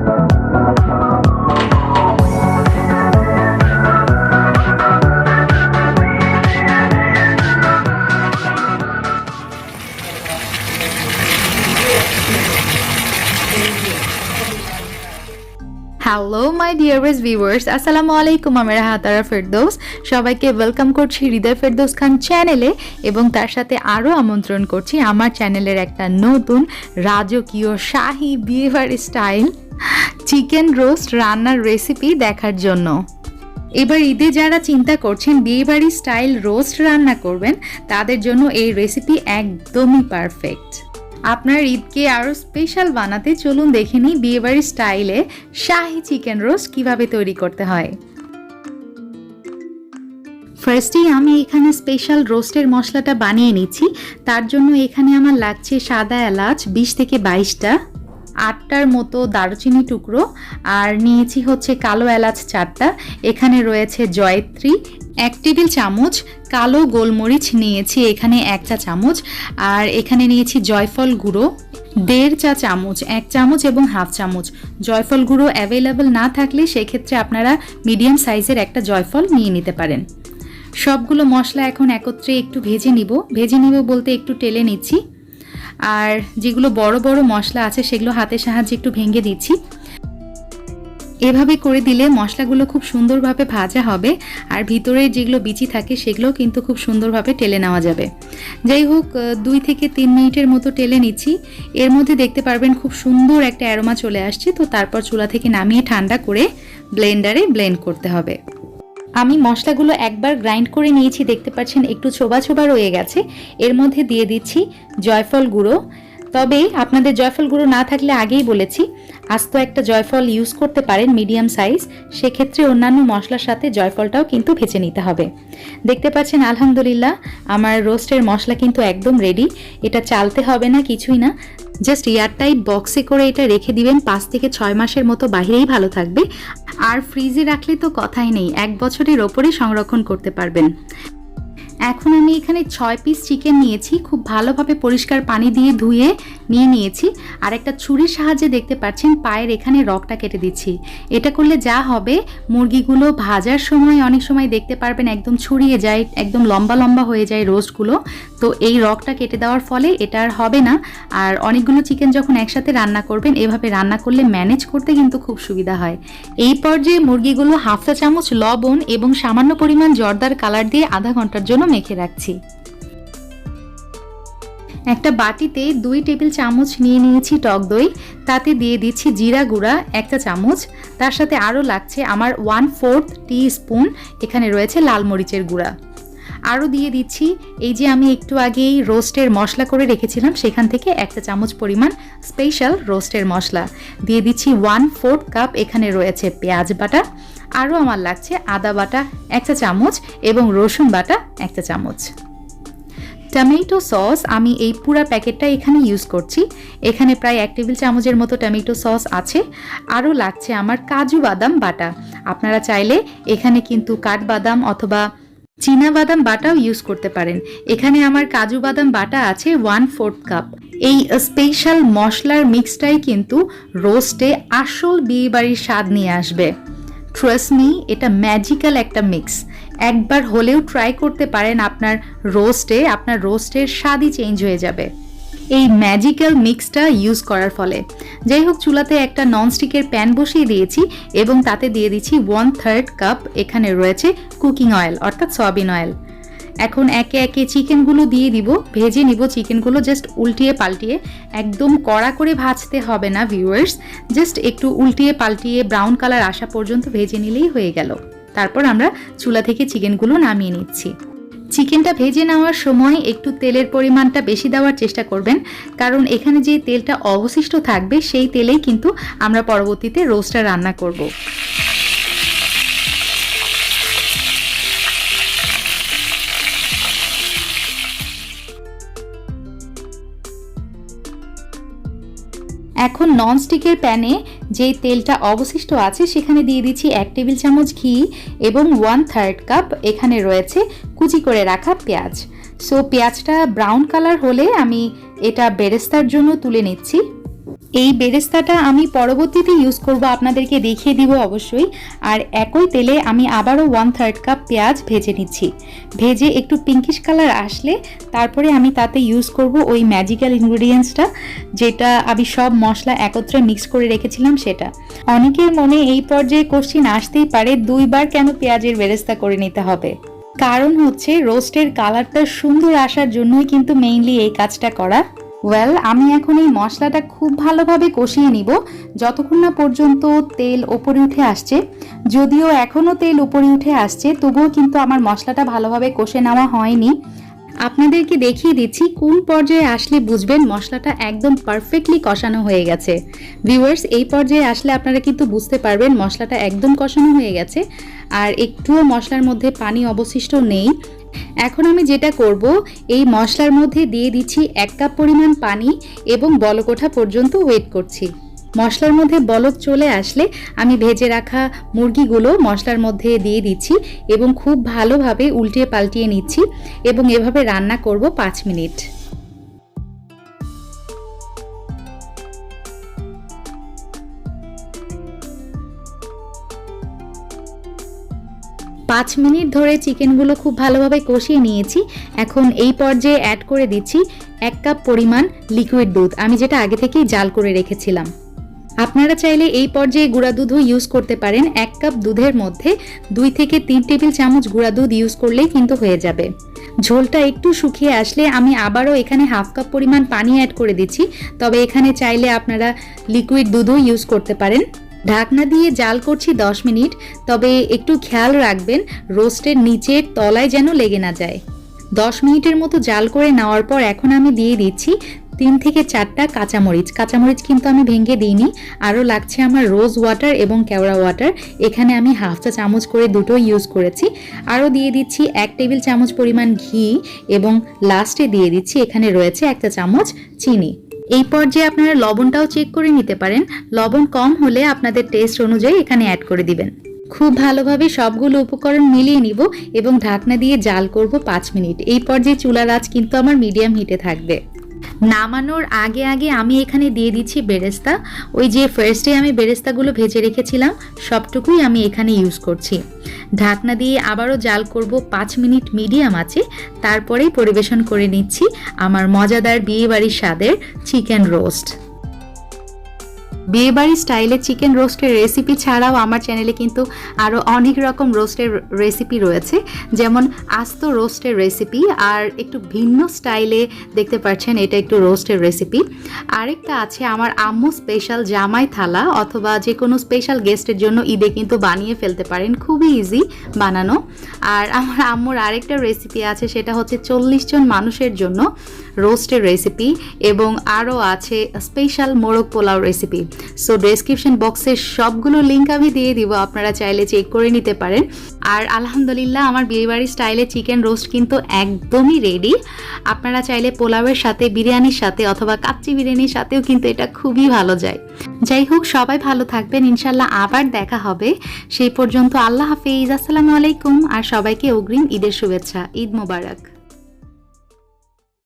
Hello my dearest viewers, আসসালামু আলাইকুম। আমি রাহাতারা ফেরদৌস, সবাইকে ওয়েলকাম করছি হৃদয় ফেরদৌস খান চ্যানেলে এবং তার সাথে আরও আমন্ত্রণ করছি আমার চ্যানেলের একটা নতুন রাজকীয় শাহী বিয়েবাড়ি স্টাইল চিকেন রোস্ট রান্নার রেসিপি দেখার জন্য। এবার ঈদে যারা চিন্তা করছেন বিয়েবাড়ি স্টাইল রোস্ট রান্না করবেন, তাদের জন্য এই রেসিপি একদমই পারফেক্ট। আপনার ঈদকে আরও স্পেশাল বানাতে চলুন দেখে নিই বিয়েবাড়ির স্টাইলে শাহী চিকেন রোস্ট কিভাবে তৈরি করতে হয়। ফার্স্টেই আমি এখানে স্পেশাল রোস্টের মশলাটা বানিয়ে নিচ্ছি। তার জন্য এখানে আমার লাগছে সাদা এলাচ 20 থেকে 22টা, 8টার মতো দারুচিনি টুকরো, আর নিয়েছি হচ্ছে কালো এলাচ 4টা। এখানে রয়েছে জয়ত্রী 1 টেবিল চামচ, কালো গোলমরিচ নিয়েছি এখানে 1 চা চামচ, আর এখানে নিয়েছি জয়ফল গুঁড়ো 1.5 চা চামচ, 1 চামচ এবং 1/2 চামচ। জয়ফল গুঁড়ো অ্যাভেলেবল না থাকলে সেক্ষেত্রে আপনারা মিডিয়াম সাইজের একটা জয়ফল নিয়ে নিতে পারেন। সবগুলো মশলা এখন একত্রে একটু ভেজে নিব বলতে একটু টেলে নিচ্ছি। আর যেগুলো বড় বড় মশলা আছে সেগুলো হাতের সাহায্যে একটু ভেঙে দিচ্ছি। এভাবে করে দিলে মশলাগুলো খুব সুন্দরভাবে ভাজা হবে, আর ভিতরে যেগুলো বিচি থাকে সেগুলো কিন্তু খুব সুন্দরভাবে টেলে নেওয়া যাবে। যাই হোক, 2 থেকে 3 মিনিটের মতো টেলে নিচ্ছি। এর মধ্যে দেখতে পারবেন খুব সুন্দর একটা অ্যারোমা চলে আসছে। তো তারপর চুলা থেকে নামিয়ে ঠান্ডা করে ব্লেন্ডারে ব্লেন্ড করতে হবে। আমি মশলাগুলো একবার গ্রাইন্ড করে নিয়েছি, দেখতে পাচ্ছেন একটু ছোবা ছোবা রয়ে গেছে। এর মধ্যে দিয়ে দিচ্ছি জয়ফল গুঁড়ো। তবে আপনাদের জয়ফল গুঁড়ো না থাকলে আগেই বলেছি আস্ত একটা জয়ফল ইউজ করতে পারেন মিডিয়াম সাইজ, সেক্ষেত্রে অন্যান্য মশলার সাথে জয়ফলটাও কিন্তু ভেজে নিতে হবে। দেখতে পাচ্ছেন আলহামদুলিল্লাহ আমার রোস্টের মশলা কিন্তু একদম রেডি। এটা চালতে হবে না, কিছুই না, জাস্ট এয়ারটাইট বক্সে করে এটা রেখে দিবেন। 5 থেকে 6 মাসের মতো বাইরেই ভালো থাকবে, আর ফ্রিজে রাখলে তো কথাই নেই, 1 বছরের ওপরে সংরক্ষণ করতে পারবেন। এখন আমি এখানে 6 পিস চিকেন নিয়েছি, খুব ভালোভাবে পরিষ্কার পানি দিয়ে ধুয়ে নিয়েছি। আর একটা ছুরির সাহায্যে দেখতে পাচ্ছেন পায়ের এখানে রগটা কেটে দিচ্ছি। এটা করলে যা হবে, মুরগিগুলো ভাজার সময় অনেক সময় দেখতে পারবেন একদম ছড়িয়ে যায়, একদম লম্বা লম্বা হয়ে যায় রোস্টগুলো। তো এই রগটা কেটে দেওয়ার ফলে এটা আর হবে না। আর অনেকগুলো চিকেন যখন একসাথে রান্না করবেন, এভাবে রান্না করলে ম্যানেজ করতে কিন্তু খুব সুবিধা হয়। এই পর্যায়ে মুরগিগুলো 1/2 চা চামচ লবণ এবং সামান্য পরিমাণ জর্দার কালার দিয়ে আধা ঘন্টার জন্য মেখে রাখছি। একটা বাটিতে 2 টেবিল চামচ নিয়ে নিয়েছি টক দই, তাতে দিয়ে দিচ্ছি জিরা গুঁড়া 1 চা চামচ। তার সাথে আরও লাগছে আমার 1/4 টিস্পুন এখানে রয়েছে লাল মরিচের গুঁড়া। আরও দিয়ে দিচ্ছি এই যে আমি একটু আগেই রোস্টের মশলা করে রেখেছিলাম, সেখান থেকে 1 চা চামচ পরিমাণ স্পেশাল রোস্টের মশলা দিয়ে দিচ্ছি। 1/4 কাপ এখানে রয়েছে পেঁয়াজ বাটা। আরও আমার লাগছে আদা বাটা 1 চা চামচ এবং রসুন বাটা 1 চা চামচ। টমেটো সস আমি এই পুরো প্যাকেটটা এখানে ইউজ করছি। এখানে প্রায় 1 টেবিল চামচের মতো টমেটো সস আছে। আরও লাগছে আমার কাজু বাদাম বাটা। আপনারা চাইলে এখানে কিন্তু কাঠবাদাম অথবা চীনা বাদাম বাটাও ইউজ করতে পারেন। এখানে আমার কাজু বাদাম বাটা আছে 1/4 কাপ। এই স্পেশাল মশলার মিক্সটাই কিন্তু রোস্টে আসল বিয়েবাড়ির স্বাদ নিয়ে আসবে। ট্রাস্ট মি, এটা ম্যাজিক্যাল একটা মিক্স। একবার হলেও ট্রাই করতে পারেন, আপনার রোস্টের স্বাদই চেঞ্জ হয়ে যাবে এই ম্যাজিক্যাল মিক্সটা ইউজ করার ফলে। যাই হোক, চুলাতে একটা ননস্টিকের প্যান বসিয়ে দিয়েছি এবং তাতে দিয়ে দিচ্ছি 1/3 কাপ এখানে রয়েছে কুকিং অয়েল অর্থাৎ সয়াবিন অয়েল। এখন একে একে চিকেনগুলো দিয়ে দিব, ভেজে নিব চিকেনগুলো জাস্ট উল্টিয়ে পাল্টিয়ে। একদম কড়া করে ভাজতে হবে না ভিউয়ার্স, জাস্ট একটু উল্টিয়ে পাল্টিয়ে ব্রাউন কালার আসা পর্যন্ত ভেজে নিলেই হয়ে গেল। তারপর আমরা চুলা থেকে চিকেনগুলো নামিয়ে নিচ্ছি। চিকেনটা ভেজে নেওয়ার সময় একটু তেলের পরিমাণটা বেশি দেওয়ার চেষ্টা করবেন, কারণ এখানে যে তেলটা অবশিষ্ট থাকবে সেই তেলেই কিন্তু আমরা পরবর্তীতে রোস্টটা রান্না করব। এখন ননস্টিকের প্যানে যে তেলটা অবশিষ্ট আছে সেখানে দিয়ে দিচ্ছি 1 টেবিল চামচ ঘি এবং 1/3 কাপ এখানে রয়েছে কুচি করে রাখা পেঁয়াজ। সো পেঁয়াজটা ব্রাউন কালার হলে আমি এটা বেরেস্তার জন্য তুলে নিচ্ছি। এই বেরেস্তাটা আমি পরবর্তীতে ইউজ করব, আপনাদেরকে দেখিয়ে দিব অবশ্যই। আর একই তেলে আমি আবারও 1/3 কাপ পেঁয়াজ ভেজে নিচ্ছি। ভেজে একটু পিঙ্কিশ কালার আসলে তারপরে আমি তাতে ইউজ করব ওই ম্যাজিক্যাল ইনগ্রিডিয়েন্টসটা, যেটা আমি সব মশলা একত্রে মিক্স করে রেখেছিলাম সেটা। অনেকের মনে এই পর্যায়ে কোশ্চেন আসতেই পারে 2বার কেন পেঁয়াজের বেরেস্তা করে নিতে হবে। কারণ হচ্ছে রোস্টের কালারটা সুন্দর আসার জন্যই কিন্তু মেইনলি এই কাজটা করা। আমি এখন এই মশলাটা খুব ভালোভাবে কষিয়ে নিব যতক্ষণ না পর্যন্ত তেল উপরে উঠে আসছে। যদিও এখনও তেল উপরে উঠে আসছে, তবুও কিন্তু আমার মশলাটা ভালোভাবে কষে নেওয়া হয়নি। আপনাদেরকে দেখিয়ে দিচ্ছি কোন পর্যায়ে আসলে বুঝবেন মশলাটা একদম পারফেক্টলি কষানো হয়ে গেছে। ভিউয়ার্স, এই পর্যায়ে আসলে আপনারা কিন্তু বুঝতে পারবেন মশলাটা একদম কষানো হয়ে গেছে আর একটুও মশলার মধ্যে পানি অবশিষ্ট নেই। এখন আমি যেটা করব, এই মশলার মধ্যে দিয়ে দিচ্ছি 1 কাপ পরিমাণ পানি এবং বলক ওঠা পর্যন্ত ওয়েট করছি। মশলার মধ্যে বলক চলে আসলে আমি ভেজে রাখা মুরগিগুলো মশলার মধ্যে দিয়ে দিচ্ছি এবং খুব ভালোভাবে উল্টিয়ে পাল্টিয়ে নিচ্ছি এবং এভাবে রান্না করব 5 মিনিট। পাঁচ মিনিট ধরে চিকেনগুলো খুব ভালোভাবে কষিয়ে নিয়েছি। এখন এই পর্যায়ে অ্যাড করে দিচ্ছি 1 কাপ পরিমাণ লিকুইড দুধ, আমি যেটা আগে থেকেই জাল করে রেখেছিলাম। আপনারা চাইলে এই পর্যায়ে গুঁড়া দুধও ইউজ করতে পারেন। 1 কাপ দুধের মধ্যে 2 থেকে 3 টেবিল চামচ গুঁড়া দুধ ইউজ করলেই কিন্তু হয়ে যাবে। ঝোলটা একটু শুকিয়ে আসলে আমি আবারও এখানে 1/2 কাপ পরিমাণ পানি অ্যাড করে দিচ্ছি, তবে এখানে চাইলে আপনারা লিকুইড দুধও ইউজ করতে পারেন। ঢাকনা দিয়ে জাল করছি 10 মিনিট, তবে একটু খেয়াল রাখবেন রোস্টের নিচের তলায় যেন লেগে না যায়। 10 মিনিটের মতো জাল করে নেওয়ার পর এখন আমি দিয়ে দিচ্ছি 3 থেকে 4টা কাঁচামরিচ। কাঁচামরিচ কিন্তু আমি ভেঙে দিইনি। আরও লাগছে আমার রোজ ওয়াটার এবং কেওড়া ওয়াটার, এখানে আমি 1/2 চা চামচ করে দুটো ইউজ করেছি। আরও দিয়ে দিচ্ছি 1 টেবিল চামচ পরিমাণ ঘি এবং লাস্টে দিয়ে দিচ্ছি এখানে রয়েছে 1 চা চামচ চিনি। এই পর্যায়ে আপনারা লবণটাও চেক করে নিতে পারেন, লবণ কম হলে আপনাদের টেস্ট অনুযায়ী এখানে অ্যাড করে দিবেন। খুব ভালোভাবে সবগুলো উপকরণ মিলিয়ে নিব এবং ঢাকনা দিয়ে জাল করব 5 মিনিট। এই পর্যায়ে চুলার আঁচ কিন্তু আমার মিডিয়াম হিটে থাকবে। নামানোর আগে আগে আমি এখানে দিয়ে দিচ্ছি বেরেস্তা। ওই যে ফার্স্টে আমি বেরেস্তাগুলো ভেজে রেখেছিলাম সবটুকুই আমি এখানে ইউজ করছি। ঢাকনা দিয়ে আবারও জাল করব 5 মিনিট মিডিয়াম আঁচে, তারপরেই পরিবেশন করে নিচ্ছি আমার মজাদার বিয়েবাড়ির স্বাদের চিকেন রোস্ট। বিয়েবাড়ি স্টাইলে চিকেন রোস্টের রেসিপি ছাড়াও আমার চ্যানেলে কিন্তু আরও অনেক রকম রোস্টের রেসিপি রয়েছে, যেমন আস্ত রোস্টের রেসিপি, আর একটু ভিন্ন স্টাইলে দেখতে পাচ্ছেন এটা একটু রোস্টের রেসিপি। আরেকটা আছে আমার আম্মু স্পেশাল জামাই থালা, অথবা যে কোনো স্পেশাল গেস্টের জন্য ঈদে কিন্তু বানিয়ে ফেলতে পারেন, খুবই ইজি বানানো। আর আমার আম্মুর আরেকটা রেসিপি আছে, সেটা হচ্ছে 40 জন মানুষের জন্য রোস্টের রেসিপি, এবং আরও আছে স্পেশাল মোরগ পোলাও রেসিপি। সো ডেসক্রিপশন বক্সের সবগুলো লিঙ্ক আমি দিয়ে দিব, আপনারা চাইলে চেক করে নিতে পারেন। আর আলহামদুলিল্লাহ আমার বিয়েবাড়ি স্টাইলে চিকেন রোস্ট কিন্তু একদমই রেডি। আপনারা চাইলে পোলাওয়ের সাথে, বিরিয়ানির সাথে অথবা কাচ্চি বিরিয়ানির সাথেও কিন্তু এটা খুবই ভালো যায়। যাই হোক, সবাই ভালো থাকবেন, ইনশাল্লাহ আবার দেখা হবে। সেই পর্যন্ত আল্লাহ হাফেজ, আসসালামু আলাইকুম, আর সবাইকে অগ্রিম ঈদের শুভেচ্ছা। ঈদ মোবারক।